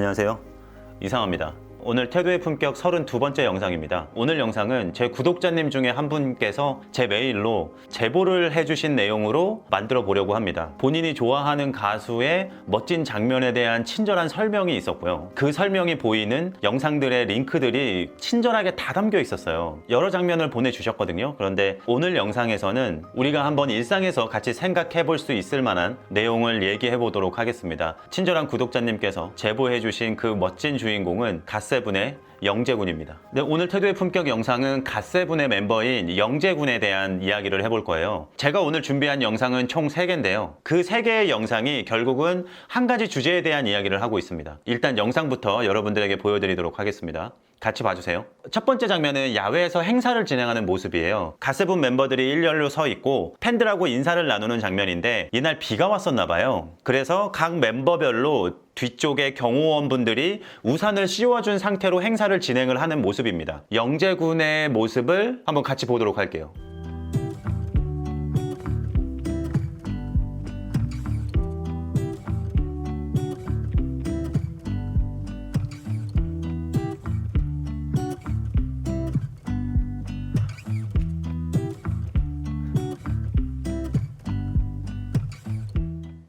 안녕하세요, 이상화입니다. 오늘 태도의 품격 32번째 영상입니다. 오늘 영상은 제 구독자님 중에 한 분께서 제 메일로 제보를 해주신 내용으로 만들어 보려고 합니다. 본인이 좋아하는 가수의 멋진 장면에 대한 친절한 설명이 있었고요. 그 설명이 보이는 영상들의 링크들이 친절하게 다 담겨 있었어요. 여러 장면을 보내주셨거든요. 그런데 오늘 영상에서는 우리가 한번 일상에서 같이 생각해 볼 수 있을 만한 내용을 얘기해 보도록 하겠습니다. 친절한 구독자님께서 제보해 주신 그 멋진 주인공은 갓세븐의 영재군입니다. 네, 오늘 태도의 품격 영상은 갓세븐의 멤버인 영재군에 대한 이야기를 해볼 거예요. 제가 오늘 준비한 영상은 총 3개인데요. 그 3개의 영상이 결국은 한 가지 주제에 대한 이야기를 하고 있습니다. 일단 영상부터 여러분들에게 보여드리도록 하겠습니다. 같이 봐주세요. 첫 번째 장면은 야외에서 행사를 진행하는 모습이에요. 갓세븐 멤버들이 일렬로 서 있고 팬들하고 인사를 나누는 장면인데 이날 비가 왔었나 봐요. 그래서 각 멤버별로 뒤쪽에 경호원분들이 우산을 씌워준 상태로 행사를 진행을 하는 모습입니다. 영재군의 모습을 한번 같이 보도록 할게요.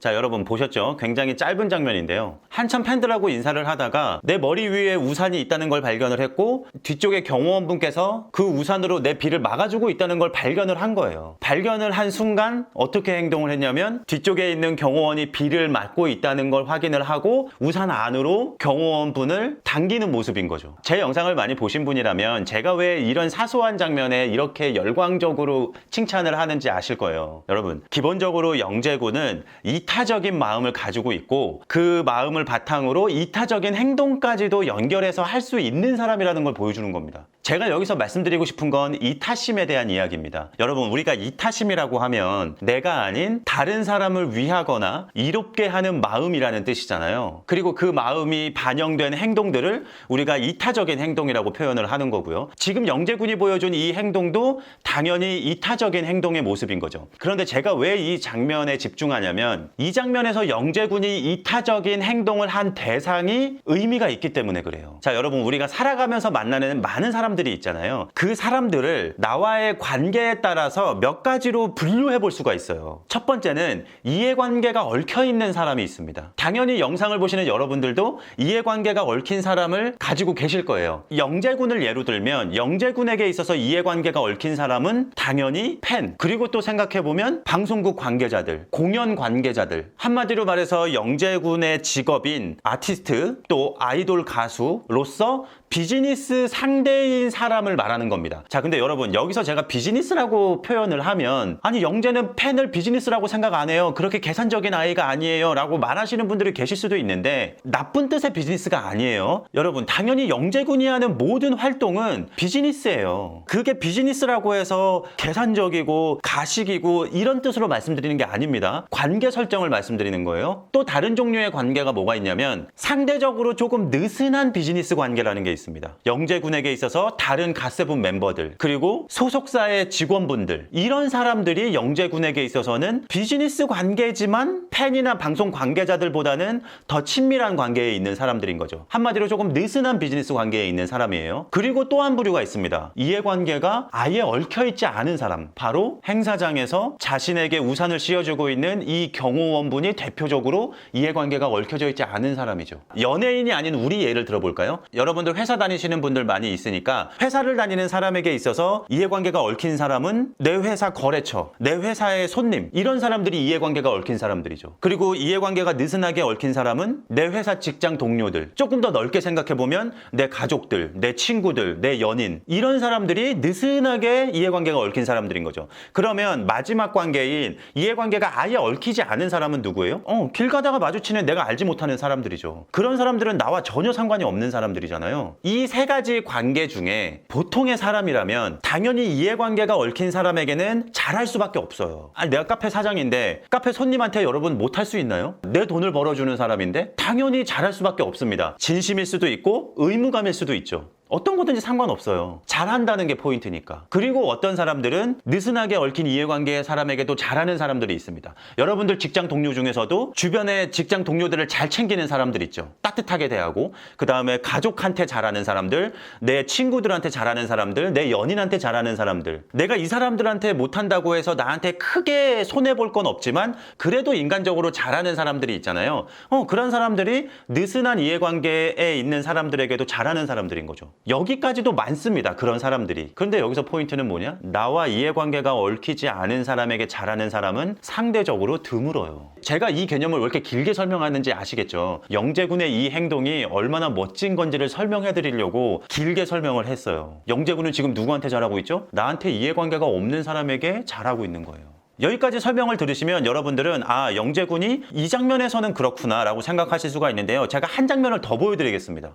자, 여러분 보셨죠? 굉장히 짧은 장면인데요. 한참 팬들하고 인사를 하다가 내 머리 위에 우산이 있다는 걸 발견을 했고 뒤쪽에 경호원분께서 그 우산으로 내 비를 막아주고 있다는 걸 발견을 한 거예요. 발견을 한 순간 어떻게 행동을 했냐면 뒤쪽에 있는 경호원이 비를 막고 있다는 걸 확인을 하고 우산 안으로 경호원분을 당기는 모습인 거죠. 제 영상을 많이 보신 분이라면 제가 왜 이런 사소한 장면에 이렇게 열광적으로 칭찬을 하는지 아실 거예요. 여러분, 기본적으로 영재군은 이타적인 마음을 가지고 있고 그 마음을 바탕으로 이타적인 행동까지도 연결해서 할 수 있는 사람이라는 걸 보여주는 겁니다. 제가 여기서 말씀드리고 싶은 건 이타심에 대한 이야기입니다. 여러분, 우리가 이타심이라고 하면 내가 아닌 다른 사람을 위하거나 이롭게 하는 마음이라는 뜻이잖아요. 그리고 그 마음이 반영된 행동들을 우리가 이타적인 행동이라고 표현을 하는 거고요. 지금 영재군이 보여준 이 행동도 당연히 이타적인 행동의 모습인 거죠. 그런데 제가 왜 이 장면에 집중하냐면 이 장면에서 영재군이 이타적인 행동을 한 대상이 의미가 있기 때문에 그래요. 자, 여러분, 우리가 살아가면서 만나는 많은 사람들이 있잖아요. 그 사람들을 나와의 관계에 따라서 몇 가지로 분류해 볼 수가 있어요. 첫 번째는 이해관계가 얽혀있는 사람이 있습니다. 당연히 영상을 보시는 여러분들도 이해관계가 얽힌 사람을 가지고 계실 거예요. 영재군을 예로 들면 영재군에게 있어서 이해관계가 얽힌 사람은 당연히 팬, 그리고 또 생각해보면 방송국 관계자들, 공연 관계자들, 한마디로 말해서 영재군의 직업인 아티스트 또 아이돌 가수로서 비즈니스 상대인 사람을 말하는 겁니다. 자, 근데 여러분, 여기서 제가 비즈니스라고 표현을 하면 아니 영재는 팬을 비즈니스라고 생각 안 해요, 그렇게 계산적인 아이가 아니에요 라고 말하시는 분들이 계실 수도 있는데 나쁜 뜻의 비즈니스가 아니에요. 여러분, 당연히 영재군이 하는 모든 활동은 비즈니스예요. 그게 비즈니스라고 해서 계산적이고 가식이고 이런 뜻으로 말씀드리는 게 아닙니다. 관계 설정을 말씀드리는 거예요. 또 다른 종류의 관계가 뭐가 있냐면 상대적으로 조금 느슨한 비즈니스 관계라는 게 있습니다. 영재군에게 있어서 다른 갓세븐 멤버들, 그리고 소속사의 직원분들, 이런 사람들이 영재군에게 있어서는 비즈니스 관계지만 팬이나 방송 관계자들보다는 더 친밀한 관계에 있는 사람들인 거죠. 한마디로 조금 느슨한 비즈니스 관계에 있는 사람이에요. 그리고 또 한 부류가 있습니다. 이해관계가 아예 얽혀있지 않은 사람, 바로 행사장에서 자신에게 우산을 씌워주고 있는 이 경호원분이 대표적으로 이해관계가 얽혀져 있지 않은 사람이죠. 연예인이 아닌 우리 예를 들어볼까요? 여러분들 회사 다니시는 분들 많이 있으니까 회사를 다니는 사람에게 있어서 이해관계가 얽힌 사람은 내 회사 거래처, 내 회사의 손님, 이런 사람들이 이해관계가 얽힌 사람들이죠. 그리고 이해관계가 느슨하게 얽힌 사람은 내 회사 직장 동료들, 조금 더 넓게 생각해보면 내 가족들, 내 친구들, 내 연인, 이런 사람들이 느슨하게 이해관계가 얽힌 사람들인 거죠. 그러면 마지막 관계인 이해관계가 아예 얽히지 않은 사람은 누구예요? 길 가다가 마주치는 내가 알지 못하는 사람들이죠. 그런 사람들은 나와 전혀 상관이 없는 사람들이잖아요. 이 세 가지 관계 중에 보통의 사람이라면 당연히 이해관계가 얽힌 사람에게는 잘할 수밖에 없어요. 아니, 내가 카페 사장인데 카페 손님한테 여러분 못할 수 있나요? 내 돈을 벌어주는 사람인데 당연히 잘할 수밖에 없습니다. 진심일 수도 있고 의무감일 수도 있죠. 어떤 거든지 상관없어요. 잘한다는 게 포인트니까. 그리고 어떤 사람들은 느슨하게 얽힌 이해관계의 사람에게도 잘하는 사람들이 있습니다. 여러분들 직장 동료 중에서도 주변에 직장 동료들을 잘 챙기는 사람들 있죠. 따뜻하게 대하고, 그 다음에 가족한테 잘하는 사람들, 내 친구들한테 잘하는 사람들, 내 연인한테 잘하는 사람들. 내가 이 사람들한테 못한다고 해서 나한테 크게 손해볼 건 없지만 그래도 인간적으로 잘하는 사람들이 있잖아요. 그런 사람들이 느슨한 이해관계에 있는 사람들에게도 잘하는 사람들인 거죠. 여기까지도 많습니다. 그런 사람들이. 그런데 여기서 포인트는 뭐냐? 나와 이해관계가 얽히지 않은 사람에게 잘하는 사람은 상대적으로 드물어요. 제가 이 개념을 왜 이렇게 길게 설명하는지 아시겠죠? 영재군의 이 행동이 얼마나 멋진 건지를 설명해 드리려고 길게 설명을 했어요. 영재군은 지금 누구한테 잘하고 있죠? 나한테 이해관계가 없는 사람에게 잘하고 있는 거예요. 여기까지 설명을 들으시면 여러분들은 아, 영재군이 이 장면에서는 그렇구나 라고 생각하실 수가 있는데요. 제가 한 장면을 더 보여드리겠습니다.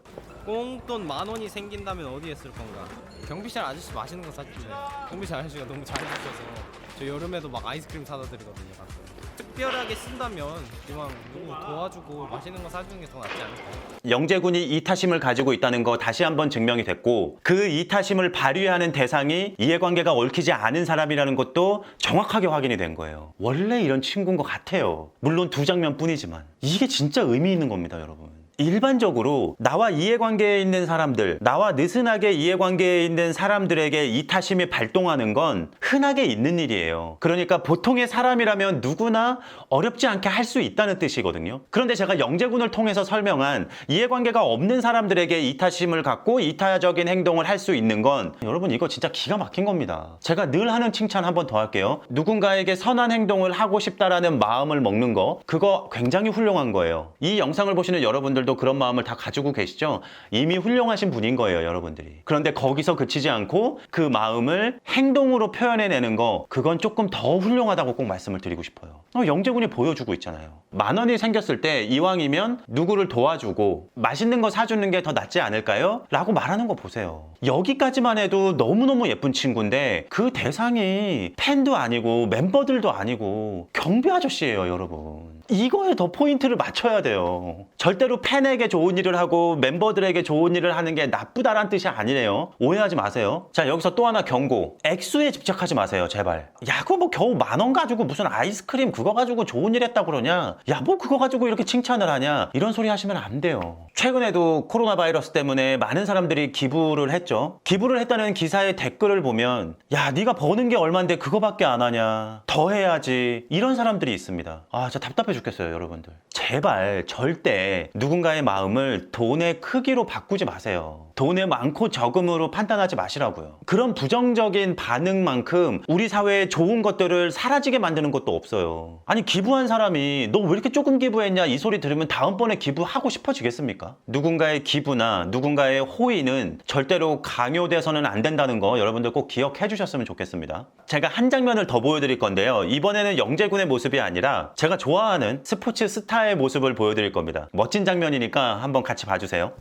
꽁돈 10,000원이 생긴다면 어디에 쓸 건가? 경비실 아저씨 맛있는 거 사주세요. 경비실 아저씨가 너무 잘해주셔서 저 여름에도 막 아이스크림 사다 드리거든요. 가끔. 특별하게 쓴다면 이왕 누구 도와주고 맛있는 거 사주는 게 더 낫지 않을까요? 영재군이 이타심을 가지고 있다는 거 다시 한번 증명이 됐고, 그 이타심을 발휘하는 대상이 이해관계가 얽히지 않은 사람이라는 것도 정확하게 확인이 된 거예요. 원래 이런 친구인 것 같아요. 물론 2장면 뿐이지만. 이게 진짜 의미 있는 겁니다, 여러분. 일반적으로 나와 이해관계에 있는 사람들, 나와 느슨하게 이해관계에 있는 사람들에게 이타심이 발동하는 건 흔하게 있는 일이에요. 그러니까 보통의 사람이라면 누구나 어렵지 않게 할 수 있다는 뜻이거든요. 그런데 제가 영재군을 통해서 설명한 이해관계가 없는 사람들에게 이타심을 갖고 이타적인 행동을 할 수 있는 건, 여러분 이거 진짜 기가 막힌 겁니다. 제가 늘 하는 칭찬 한 번 더 할게요. 누군가에게 선한 행동을 하고 싶다라는 마음을 먹는 거, 그거 굉장히 훌륭한 거예요. 이 영상을 보시는 여러분들도 그런 마음을 다 가지고 계시죠? 이미 훌륭하신 분인 거예요, 여러분들이. 그런데 거기서 그치지 않고 그 마음을 행동으로 표현해내는 거, 그건 조금 더 훌륭하다고 꼭 말씀을 드리고 싶어요. 영재군이 보여주고 있잖아요. 10,000원이 생겼을 때 이왕이면 누구를 도와주고 맛있는 거 사주는 게 더 낫지 않을까요? 라고 말하는 거 보세요. 여기까지만 해도 너무너무 예쁜 친구인데 그 대상이 팬도 아니고 멤버들도 아니고 경비 아저씨예요, 여러분. 이거에 더 포인트를 맞춰야 돼요. 절대로 팬에게 좋은 일을 하고 멤버들에게 좋은 일을 하는 게 나쁘다란 뜻이 아니네요. 오해하지 마세요. 자, 여기서 또 하나 경고. 액수에 집착하지 마세요, 제발. 야, 그거 뭐 겨우 10,000원 가지고 무슨 아이스크림 그거 가지고 좋은 일 했다 그러냐? 야, 뭐 그거 가지고 이렇게 칭찬을 하냐? 이런 소리 하시면 안 돼요. 최근에도 코로나 바이러스 때문에 많은 사람들이 기부를 했죠. 기부를 했다는 기사의 댓글을 보면 야, 네가 버는 게 얼만데 그거밖에 안 하냐? 더 해야지. 이런 사람들이 있습니다. 아, 진짜 답답해 죽겠어요, 여러분들. 제발 절대 누군가의 마음을 돈의 크기로 바꾸지 마세요. 돈의 많고 적음으로 판단하지 마시라고요. 그런 부정적인 반응만큼 우리 사회에 좋은 것들을 사라지게 만드는 것도 없어요. 아니, 기부한 사람이 너 왜 이렇게 조금 기부했냐 이 소리 들으면 다음번에 기부하고 싶어지겠습니까? 누군가의 기부나 누군가의 호의는 절대로 강요돼서는 안 된다는 거 여러분들 꼭 기억해 주셨으면 좋겠습니다. 제가 한 장면을 더 보여드릴 건데요. 이번에는 영재군의 모습이 아니라 제가 좋아하는 스포츠 스타의 모습을 보여드릴 겁니다. 멋진 장면이니까 한번 같이 봐주세요.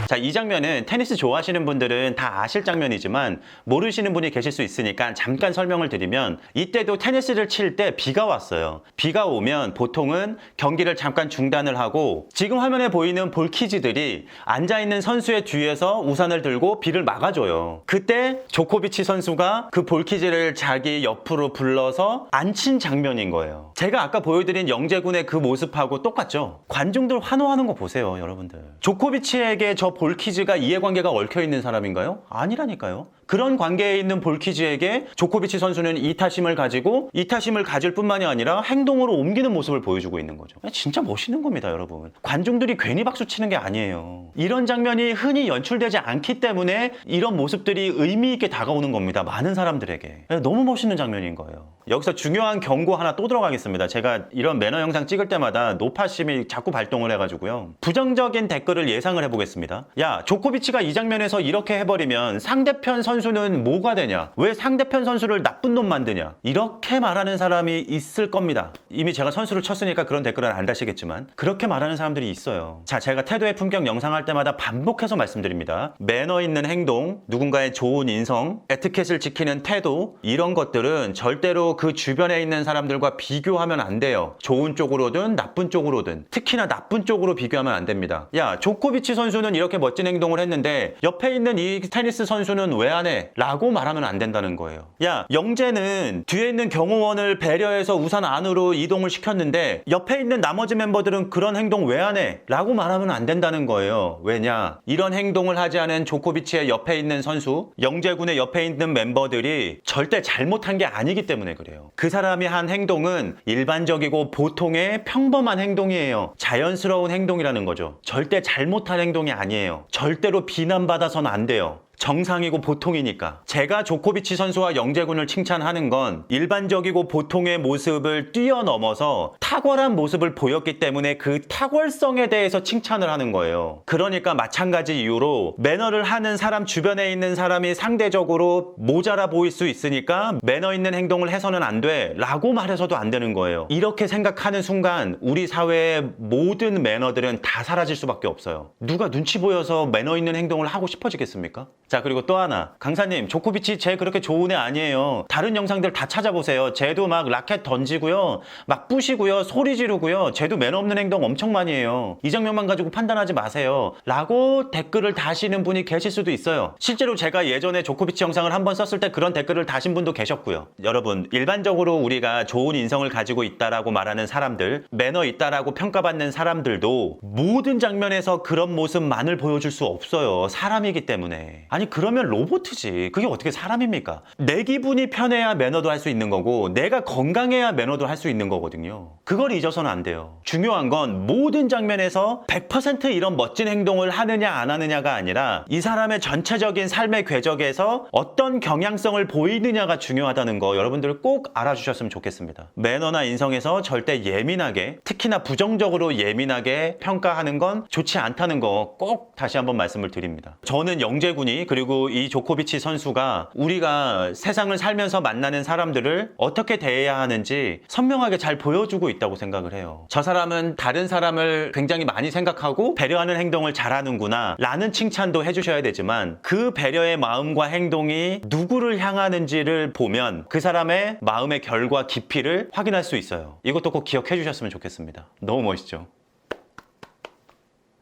자, 이 장면은 테니스 좋아하시는 분들은 다 아실 장면이지만 모르시는 분이 계실 수 있으니까 잠깐 설명을 드리면, 이때도 테니스를 칠 때 비가 왔어요. 비가 오면 보통은 경기를 잠깐 중단을 하고 지금 화면에 보이는 볼키즈들이 앉아있는 선수의 뒤에서 우산을 들고 비를 막아줘요. 그때 조코비치 선수가 그 볼키즈를 자기 옆으로 불러서 앉힌 장면인 거예요. 제가 아까 보여드린 영재군의 그 모습하고 똑같죠? 관중들 환호하는 거 보세요, 여러분들. 조코비치에게 저 볼키즈가 이해관계가 얽혀있는 사람인가요? 아니라니까요. 그런 관계에 있는 볼키즈에게 조코비치 선수는 이타심을 가지고 이타심을 가질 뿐만이 아니라 행동으로 옮기는 모습을 보여주고 있는 거죠. 진짜 멋있는 겁니다, 여러분. 관중들이 괜히 박수 치는 게 아니에요. 이런 장면이 흔히 연출되지 않기 때문에 이런 모습들이 의미 있게 다가오는 겁니다. 많은 사람들에게. 너무 멋있는 장면인 거예요. 여기서 중요한 경고 하나 또 들어가겠습니다. 제가 이런 매너 영상 찍을 때마다 노파심이 자꾸 발동을 해가지고요. 부정적인 댓글을 예상을 해보겠습니다. 야, 조코비치가 이 장면에서 이렇게 해버리면 상대편 선수는 뭐가 되냐? 왜 상대편 선수를 나쁜 놈 만드냐? 이렇게 말하는 사람이 있을 겁니다. 이미 제가 선수를 쳤으니까 그런 댓글은 안 다시겠지만 그렇게 말하는 사람들이 있어요. 자, 제가 태도의 품격 영상 할 때마다 반복해서 말씀드립니다. 매너 있는 행동, 누군가의 좋은 인성, 에티켓을 지키는 태도, 이런 것들은 절대로 그 주변에 있는 사람들과 비교하면 안 돼요. 좋은 쪽으로든 나쁜 쪽으로든, 특히나 나쁜 쪽으로 비교하면 안 됩니다. 야, 조코비치 선수는 이렇게 멋진 행동을 했는데 옆에 있는 이 테니스 선수는 왜 안 해? 라고 말하면 안 된다는 거예요. 야, 영재는 뒤에 있는 경호원을 배려해서 우산 안으로 이동을 시켰는데 옆에 있는 나머지 멤버들은 그런 행동 왜 안 해? 라고 말하면 안 된다는 거예요. 왜냐? 이런 행동을 하지 않은 조코비치의 옆에 있는 선수, 영재군의 옆에 있는 멤버들이 절대 잘못한 게 아니기 때문에 그래요. 그 사람이 한 행동은 일반적이고 보통의 평범한 행동이에요. 자연스러운 행동이라는 거죠. 절대 잘못한 행동이 아니에요. 절대로 비난받아서는 안 돼요. 정상이고 보통이니까. 제가 조코비치 선수와 영재군을 칭찬하는 건 일반적이고 보통의 모습을 뛰어넘어서 탁월한 모습을 보였기 때문에 그 탁월성에 대해서 칭찬을 하는 거예요. 그러니까 마찬가지 이유로 매너를 하는 사람 주변에 있는 사람이 상대적으로 모자라 보일 수 있으니까 매너 있는 행동을 해서는 안 돼 라고 말해서도 안 되는 거예요. 이렇게 생각하는 순간 우리 사회의 모든 매너들은 다 사라질 수밖에 없어요. 누가 눈치 보여서 매너 있는 행동을 하고 싶어지겠습니까? 자, 그리고 또 하나. 강사님, 조코비치 쟤 그렇게 좋은 애 아니에요. 다른 영상들 다 찾아보세요. 쟤도 막 라켓 던지고요. 막 부시고요. 소리 지르고요. 쟤도 매너 없는 행동 엄청 많이 해요. 이 장면만 가지고 판단하지 마세요. 라고 댓글을 다시는 분이 계실 수도 있어요. 실제로 제가 예전에 조코비치 영상을 한번 썼을 때 그런 댓글을 다신 분도 계셨고요. 여러분, 일반적으로 우리가 좋은 인성을 가지고 있다라고 말하는 사람들, 매너 있다라고 평가받는 사람들도 모든 장면에서 그런 모습만을 보여줄 수 없어요. 사람이기 때문에. 아니, 그러면 로봇이지. 그게 어떻게 사람입니까? 내 기분이 편해야 매너도 할 수 있는 거고 내가 건강해야 매너도 할 수 있는 거거든요. 그걸 잊어서는 안 돼요. 중요한 건 모든 장면에서 100% 이런 멋진 행동을 하느냐 안 하느냐가 아니라 이 사람의 전체적인 삶의 궤적에서 어떤 경향성을 보이느냐가 중요하다는 거 여러분들 꼭 알아주셨으면 좋겠습니다. 매너나 인성에서 절대 예민하게, 특히나 부정적으로 예민하게 평가하는 건 좋지 않다는 거 꼭 다시 한번 말씀을 드립니다. 저는 영재군이 그리고 이 조코비치 선수가 우리가 세상을 살면서 만나는 사람들을 어떻게 대해야 하는지 선명하게 잘 보여주고 있다고 생각을 해요. 저 사람은 다른 사람을 굉장히 많이 생각하고 배려하는 행동을 잘하는구나 라는 칭찬도 해주셔야 되지만 그 배려의 마음과 행동이 누구를 향하는지를 보면 그 사람의 마음의 결과 깊이를 확인할 수 있어요. 이것도 꼭 기억해 주셨으면 좋겠습니다. 너무 멋있죠?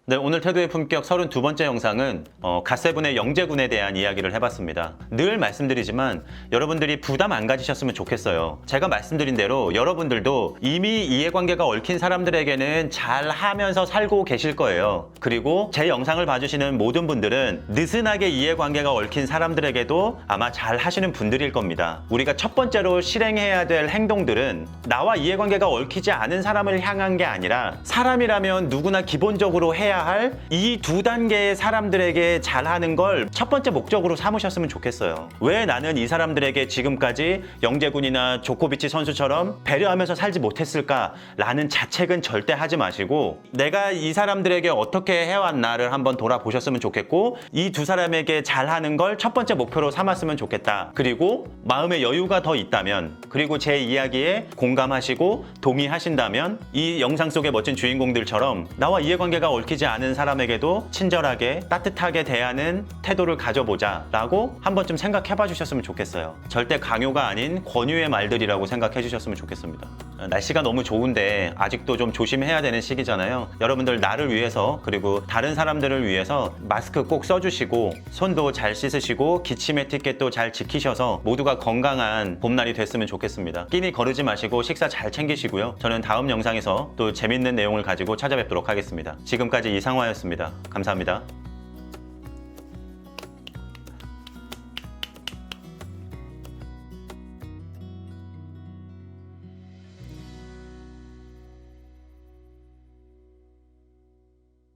네, 오늘 태도의 품격 32번째 영상은 갓세븐의 영재군에 대한 이야기를 해봤습니다. 늘 말씀드리지만 여러분들이 부담 안 가지셨으면 좋겠어요. 제가 말씀드린 대로 여러분들도 이미 이해관계가 얽힌 사람들에게는 잘 하면서 살고 계실 거예요. 그리고 제 영상을 봐주시는 모든 분들은 느슨하게 이해관계가 얽힌 사람들에게도 아마 잘 하시는 분들일 겁니다. 우리가 첫 번째로 실행해야 될 행동들은 나와 이해관계가 얽히지 않은 사람을 향한 게 아니라 사람이라면 누구나 기본적으로 해야 할 이 두 단계의 사람들에게 잘하는 걸 첫 번째 목적으로 삼으셨으면 좋겠어요. 왜 나는 이 사람들에게 지금까지 영재군이나 조코비치 선수처럼 배려하면서 살지 못했을까? 라는 자책은 절대 하지 마시고 내가 이 사람들에게 어떻게 해왔나를 한번 돌아보셨으면 좋겠고 이 두 사람에게 잘하는 걸 첫 번째 목표로 삼았으면 좋겠다. 그리고 마음의 여유가 더 있다면 그리고 제 이야기에 공감하시고 동의하신다면 이 영상 속의 멋진 주인공들처럼 나와 이해관계가 얽히지 않은 사람에게도 친절하게 따뜻하게 대하는 태도를 가져보자 라고 한 번쯤 생각해 봐 주셨으면 좋겠어요. 절대 강요가 아닌 권유의 말들이라고 생각해 주셨으면 좋겠습니다. 날씨가 너무 좋은데 아직도 좀 조심해야 되는 시기잖아요. 여러분들 나를 위해서 그리고 다른 사람들을 위해서 마스크 꼭 써주시고 손도 잘 씻으시고 기침 에티켓도 잘 지키셔서 모두가 건강한 봄날이 됐으면 좋겠습니다. 끼니 거르지 마시고 식사 잘 챙기시고요. 저는 다음 영상에서 또 재밌는 내용을 가지고 찾아뵙도록 하겠습니다. 지금까지 이상화였습니다. 감사합니다.